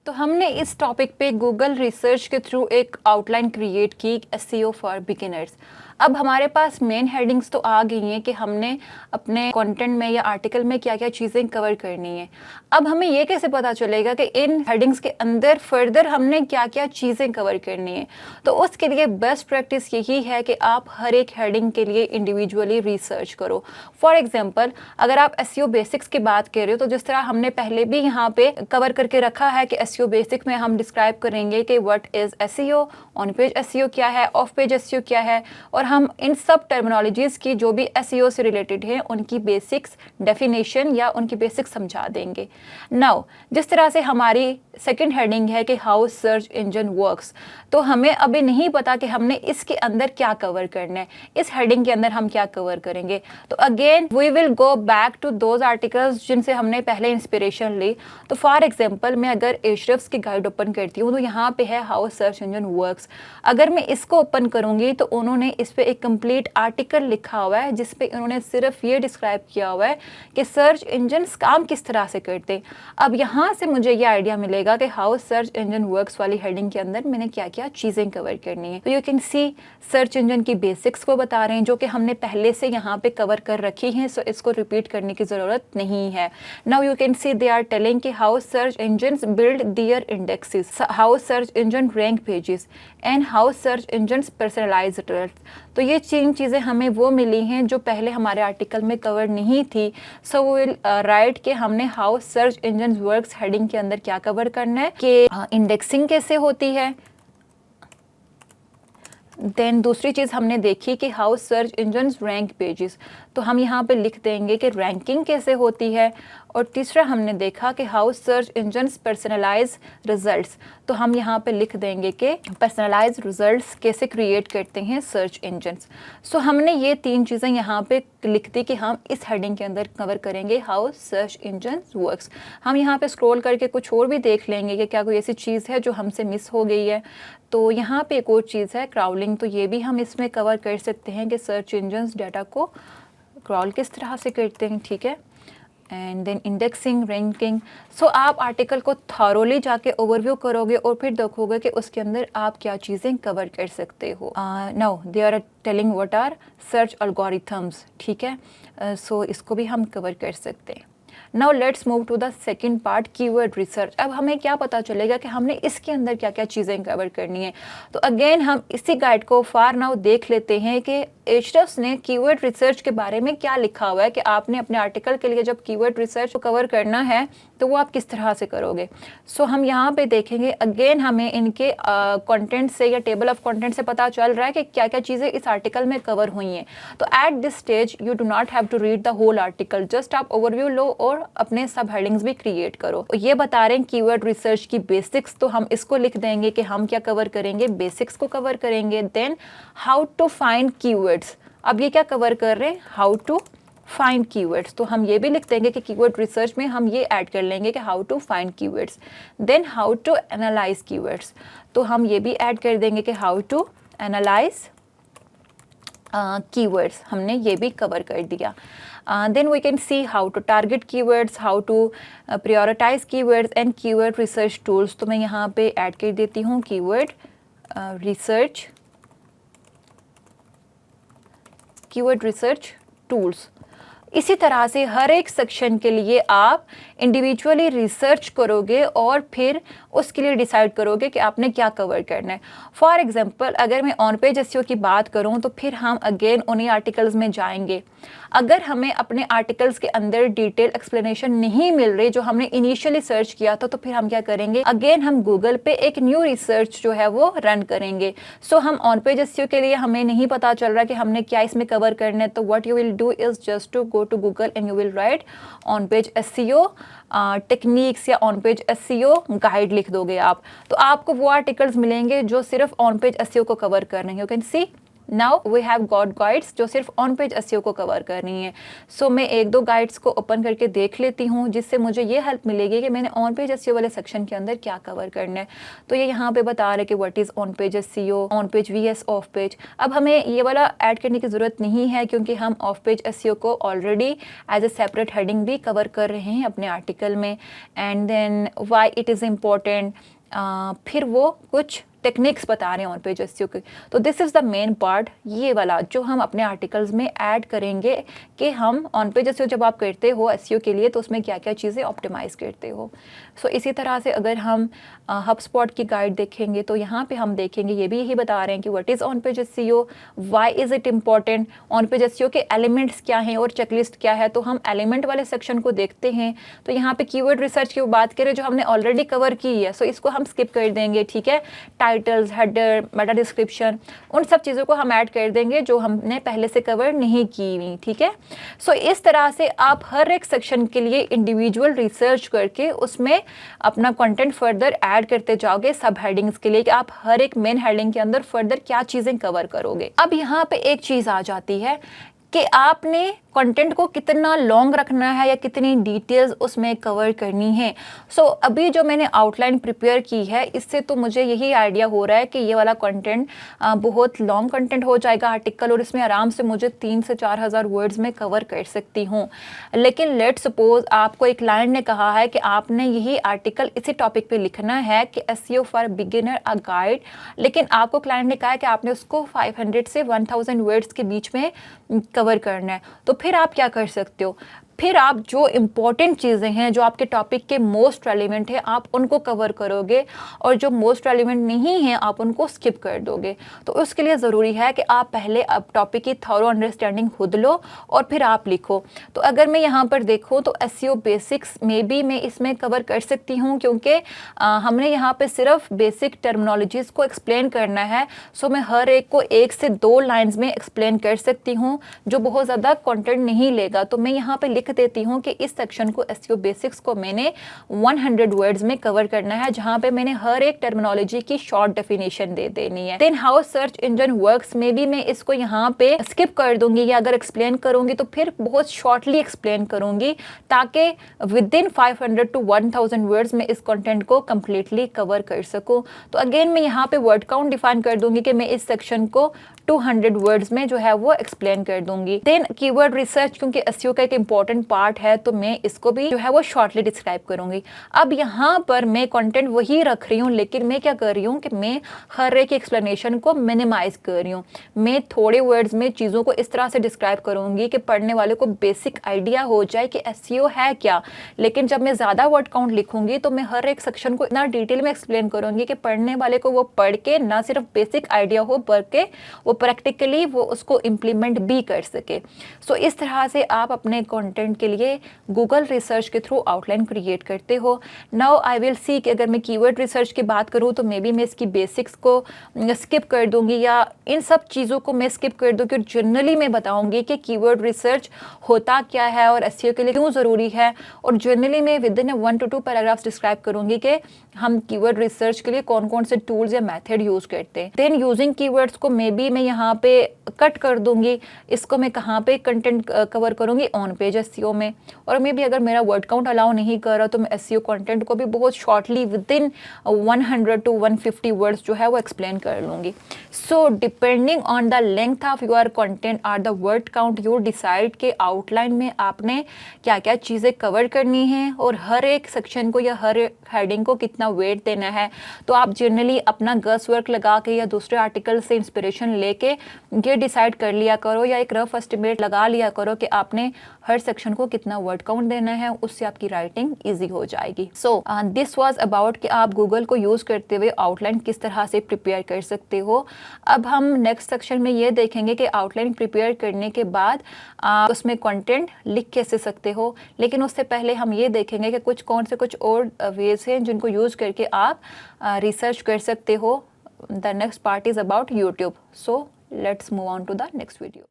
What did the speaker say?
तो हमने इस टॉपिक पे गूगल रिसर्च के थ्रू एक आउटलाइन क्रिएट की एसईओ फॉर बिगिनर्स। अब हमारे पास मेन हेडिंग्स तो आ गई हैं कि हमने अपने कंटेंट में या आर्टिकल में क्या क्या चीज़ें कवर करनी है। अब हमें ये कैसे पता चलेगा कि इन हेडिंग्स के अंदर फर्दर हमने क्या क्या चीज़ें कवर करनी है। तो उसके लिए बेस्ट प्रैक्टिस यही है कि आप हर एक हेडिंग के लिए इंडिविजुअली रिसर्च करो। फॉर एग्जाम्पल, अगर आप एसईओ बेसिक्स की बात कर रहे हो तो जिस तरह हमने पहले भी यहाँ पे कवर करके रखा है कि एसईओ बेसिक में हम डिस्क्राइब करेंगे कि what is SEO, on page SEO क्या है, ऑफ पेज एसईओ क्या है, और हम इन सब टर्मिनोलॉजीज की जो भी एसईओ से रिलेटेड है उनकी बेसिक्स डेफिनेशन या उनकी बेसिक्स समझा देंगे। नाउ जिस तरह से हमारी सेकंड हेडिंग है कि हाउ सर्च इंजन वर्क्स, तो हमें अभी नहीं पता कि हमने इसके अंदर क्या कवर करना है, इस हेडिंग के अंदर हम क्या कवर करेंगे। तो again we will go back to those articles जिनसे हमने पहले इंस्पिरेशन ली। तो फॉर एग्जांपल, मैं अगर एशरफ्स की गाइड ओपन करती हूँ तो यहाँ पे है हाउ सर्च इंजन वर्क्स। अगर मैं इसको ओपन करूँगी तो उन्होंने इस पे एक कंप्लीट आर्टिकल लिखा हुआ है जिसपे उन्होंने सिर्फ ये डिस्क्राइब किया हुआ है कि सर्च इंजन काम किस तरह से करते। अब यहाँ से मुझे ये आइडिया मिलेगा कि हाउ सर्च इंजन वर्क्स वाली हेडिंग के अंदर मैंने क्या क्या चीज़ें कवर करनी है। तो you can C search engine की बेसिक्स को बता रहे हैं जो कि हमने पहले से यहाँ पे कवर कर रखी हैं, सो इसको रिपीट करने की ज़रूरत नहीं है। Now you can see they are telling कि how search engines build their indexes, how search engine rank pages and how search engines personalise results. तो ये 3 चीज़ें हमें वो मिली हैं जो पहले हमारे आर्टिकल में कवर नहीं थी। सो वी विल राइट कि हमने how search engine works heading के अंदर क्या कवर करना है, कि इंडेक्सिंग कैसे होती है। देन दूसरी चीज़ हमने देखी कि how search engine rank pages, तो हम यहाँ पे लिख देंगे कि रैंकिंग कैसे होती है। और तीसरा हमने देखा कि how search engines personalise results, तो हम यहाँ पे लिख देंगे कि पर्सनलाइज रिजल्ट्स कैसे क्रिएट करते हैं सर्च इंजन्स। सो हमने ये 3 चीज़ें यहाँ पे लिख दी कि हम इस हेडिंग के अंदर कवर करेंगे हाउ सर्च इंजन्स वर्क्स। हम यहाँ पे स्क्रॉल करके कुछ और भी देख लेंगे कि क्या कोई ऐसी चीज़ है जो हमसे मिस हो गई है। तो यहाँ पे एक और चीज़ है क्राउलिंग, तो ये भी हम इसमें कवर कर सकते हैं कि सर्च इंजन्स डाटा को क्रॉल किस तरह से करते हैं, ठीक है। And then indexing, ranking. So आप आर्टिकल को थॉरोली जाके ओवरव्यू करोगे और फिर देखोगे कि उसके अंदर आप क्या चीज़ें कवर कर सकते हो। Now they are telling what are search algorithms, ठीक है। सो इसको भी हम कवर कर सकते हैं। Now let's move to the second part, keyword research. अब हमें क्या पता चलेगा कि हमने इसके अंदर क्या क्या चीज़ें कवर करनी है। तो अगेन हम इसी गाइड को फार नाउ देख लेते हैं कि एशरफ्स ने कीवर्ड रिसर्च के बारे में क्या लिखा हुआ है कि आपने अपने आर्टिकल के लिए जब कीवर्ड रिसर्च को कवर करना है तो वो आप किस तरह से करोगे। सो हम यहाँ पे देखेंगे, अगेन हमें इनके कंटेंट से या टेबल ऑफ कंटेंट से पता चल रहा है कि क्या क्या चीज़ें इस आर्टिकल में कवर हुई हैं। तो at this stage you do not have to read the whole article, just आप ओवरव्यू लो और अपने सब हेडिंग्स भी क्रिएट करो। ये बता रहे हैं कीवर्ड रिसर्च की बेसिक्स, तो हम इसको लिख देंगे कि हम क्या कवर करेंगे, बेसिक्स को कवर करेंगे। Then how to find keywords, अब ये क्या कवर कर रहे हैं, हाउ टू फाइंड कीवर्ड्स, तो हम ये भी लिख देंगे कि कीवर्ड रिसर्च में हम ये ऐड कर लेंगे कि how to find keywords. Then how to analyse keywords, तो हम ये भी ऐड कर देंगे कि हाउ टू एनालाइज कीवर्ड्स, हमने ये भी कवर कर दिया। Then we can see how to target keywords, how to prioritize keywords and keyword research tools। तो मैं यहाँ पे ऐड कर देती हूँ कीवर्ड रिसर्च टूल्स। इसी तरह से हर एक सेक्शन के लिए आप इंडिविजुअली रिसर्च करोगे और फिर उसके लिए डिसाइड करोगे कि आपने क्या कवर करना है। फॉर एग्जांपल, अगर मैं ऑन पेज एसईओ की बात करूं तो फिर हम अगेन उन्हीं आर्टिकल्स में जाएंगे। अगर हमें अपने आर्टिकल्स के अंदर डिटेल एक्सप्लेनेशन नहीं मिल रही जो हमने इनिशियली सर्च किया था, तो फिर हम क्या करेंगे, अगेन हम गूगल पे एक न्यू रिसर्च जो है वो रन करेंगे। सो हम ऑन पेज एसईओ के लिए हमें नहीं पता चल रहा कि हमने क्या इसमें कवर करना है, तो what you will do is just to go to Google and you will write on page SEO techniques या ऑन पेज एसईओ गाइड लिख दोगे आप, तो आपको वो आर्टिकल्स मिलेंगे जो सिर्फ ऑन पेज एसईओ को कवर कर रहे हैं। You can see now we have got guides जो सिर्फ ऑन पेज एसईओ को कवर कर रही हैं। सो मैं एक दो गाइड्स को ओपन करके देख लेती हूँ, जिससे मुझे ये हेल्प मिलेगी कि मैंने ऑन पेज एसईओ वाले सेक्शन के अंदर क्या कवर करना है। तो ये यहाँ पे बता रहे कि what is on page SEO, on page vs, off page. अब हमें ये वाला ऐड करने की ज़रूरत नहीं है, क्योंकि हम ऑफ पेज एसईओ को already as a separate heading भी कवर कर रहे हैं अपने आर्टिकल में। And then why it is important, फिर वो कुछ टेक्निक्स बता रहे हैं ऑन पेज एसईओ के। तो this is the main part, ये वाला जो हम अपने आर्टिकल्स में ऐड करेंगे कि हम ऑन पेज एसईओ जब आप करते हो एसईओ के लिए तो उसमें क्या क्या चीज़ें ऑप्टिमाइज़ करते हो। सो इसी तरह से अगर हम हबस्पॉट की गाइड देखेंगे तो यहाँ पे हम देखेंगे ये भी यही बता रहे हैं कि what is on page SEO, why is it important, on page SEO के एलिमेंट्स क्या हैं और चेकलिस्ट क्या है। तो हम एलिमेंट वाले सेक्शन को देखते हैं। तो यहाँ पे कीवर्ड रिसर्च की बात करें जो हमने ऑलरेडी कवर की है, सो इसको हम स्किप कर देंगे, ठीक है। टाइटल्स, हेडर, मेटा डिस्क्रिप्शन, उन सब चीज़ों को हम ऐड कर देंगे जो हमने पहले से कवर नहीं की हुई, ठीक है। सो इस तरह से आप हर एक सेक्शन के लिए इंडिविजुअल रिसर्च करके उसमें अपना कंटेंट फर्दर ऐड करते जाओगे सब हेडिंग्स के लिए, कि आप हर एक मेन हेडिंग के अंदर फर्दर क्या चीज़ें कवर करोगे। अब यहाँ पे एक चीज़ आ जाती है कि आपने कंटेंट को कितना लॉन्ग रखना है या कितनी डिटेल्स उसमें कवर करनी है। सो अभी जो मैंने आउटलाइन प्रिपेयर की है इससे तो मुझे यही आइडिया हो रहा है कि ये वाला कंटेंट बहुत लॉन्ग कंटेंट हो जाएगा आर्टिकल, और इसमें आराम से मुझे 3 से 4 हज़ार वर्ड्स में कवर कर सकती हूँ। लेकिन लेट सपोज आपको एक क्लाइंट ने कहा है कि आपने यही आर्टिकल इसी टॉपिक पे लिखना है कि SEO for beginner a guide, लेकिन आपको क्लाइंट ने कहा है कि आपने उसको 500 से 1000 वर्ड्स के बीच में कवर करना है। तो फिर आप क्या कर सकते हो, फिर आप जो इम्पॉर्टेंट चीज़ें हैं जो आपके टॉपिक के मोस्ट रेलिवेंट है आप उनको कवर करोगे, और जो मोस्ट रेलिवेंट नहीं है आप उनको स्किप कर दोगे। तो उसके लिए ज़रूरी है कि आप पहले अब टॉपिक की थॉरो अंडरस्टैंडिंग खुद लो और फिर आप लिखो। तो अगर मैं यहाँ पर देखूँ तो एसईओ बेसिक्स में भी मैं इसमें कवर कर सकती हूँ, क्योंकि हमने यहाँ पे सिर्फ बेसिक टर्मिनोलॉजीज़ को एक्सप्लेन करना है। सो मैं हर एक को 1 से 2 लाइन्स में एक्सप्लेन कर सकती हूँ, जो बहुत ज़्यादा कंटेंट नहीं लेगा। तो मैं यहाँ पे लिख देती हूँ कि इस सेक्शन को एसईओ बेसिक्स को मैंने 100 वर्ड्स में कवर करना है, जहाँ पे मैंने हर एक टर्मिनोलॉजी की शॉर्ट डेफिनेशन दे देनी है। Then how search engine works में भी मैं इसको यहाँ पे स्किप कर दूंगी, या अगर एक्सप्लेन करूंगी तो फिर बहुत शॉर्टली एक्सप्लेन करूंगी, ताकि विद इन 500 टू 1000 वर्ड्स में इस कंटेंट को कंप्लीटली कवर कर सकूं। तो अगेन मैं यहाँ पे वर्ड काउंट डिफाइन कर दूंगी कि मैं इस सेक्शन को 200 वर्ड्स में जो है वो एक्सप्लेन कर दूंगी। देन कीवर्ड रिसर्च, क्योंकि एसईओ का एक इंपॉर्टेंट पार्ट है, तो मैं इसको भी जो है वो शॉर्टली डिस्क्राइब करूंगी। अब यहाँ पर मैं कंटेंट वही रख रही हूँ, लेकिन मैं क्या कर रही हूँ कि मैं हर एक एक्सप्लेनेशन को मिनिमाइज कर रही हूँ। मैं थोड़े वर्ड्स में चीज़ों को इस तरह से डिस्क्राइब करूंगी कि पढ़ने वाले को बेसिक आइडिया हो जाए कि एसईओ है क्या। लेकिन जब मैं ज़्यादा वर्ड काउंट लिखूंगी तो मैं हर एक सेक्शन को इतना डिटेल में एक्सप्लेन करूंगी कि पढ़ने वाले को वो पढ़ के ना सिर्फ बेसिक आइडिया हो, बल्कि वो प्रैक्टिकली वो उसको इम्प्लीमेंट भी कर सके। सो इस तरह से आप अपने कंटेंट के लिए गूगल रिसर्च के थ्रू आउटलाइन क्रिएट करते हो। नाउ आई विल सी कि अगर मैं कीवर्ड रिसर्च की बात करूँ तो मे बी मैं इसकी बेसिक्स को स्किप कर दूंगी, या इन सब चीज़ों को मैं स्किप कर दूँगी। जनरली मैं बताऊँगी कि कीवर्ड रिसर्च होता क्या है और एसईओ के लिए क्यों ज़रूरी है, और जनरली मैं with in 1 to 2 paragraphs describe करूँगी कि हम कीवर्ड रिसर्च के लिए कौन कौन से टूल्स या मेथड यूज़ करते हैं। देन यूजिंग कीवर्ड्स को मे बी मैं यहाँ पे कट कर दूंगी, इसको मैं कहाँ पे कंटेंट कवर करूँगी, ऑन पेज एसईओ में। और मे बी अगर मेरा वर्ड काउंट अलाउ नहीं कर रहा तो मैं एसईओ कंटेंट को भी बहुत shortly within 100 to 150 words जो है वो एक्सप्लेन कर लूँगी। So depending on the length of your content और the word count you decide के आउटलाइन में आपने क्या क्या चीज़ें कवर करनी है और हर एक सेक्शन को या हर एक हेडिंग को कितना वेट देना है। तो आप जनरली अपना गस वर्क लगा के या दूसरे आर्टिकल से इंस्पिरेशन लेके ये डिसाइड कर लिया करो, या एक रफ एस्टिमेट लगा लिया करो कि आपने हर सेक्शन को कितना वर्ड काउंट देना है, उससे आपकी राइटिंग इजी हो जाएगी। सो दिस वाज अबाउट कि आप गूगल को यूज़ करते हुए आउटलाइन किस तरह से प्रिपेयर कर सकते हो। अब हम नेक्स्ट सेक्शन में ये देखेंगे कि आउटलाइन प्रिपेयर करने के बाद आप उसमें कंटेंट लिख कैसे सकते हो। लेकिन उससे पहले हम ये देखेंगे कि कुछ और वेज हैं जिनको यूज़ करके आप रिसर्च कर सकते हो। The next part is about YouTube. So let's move on to the next video.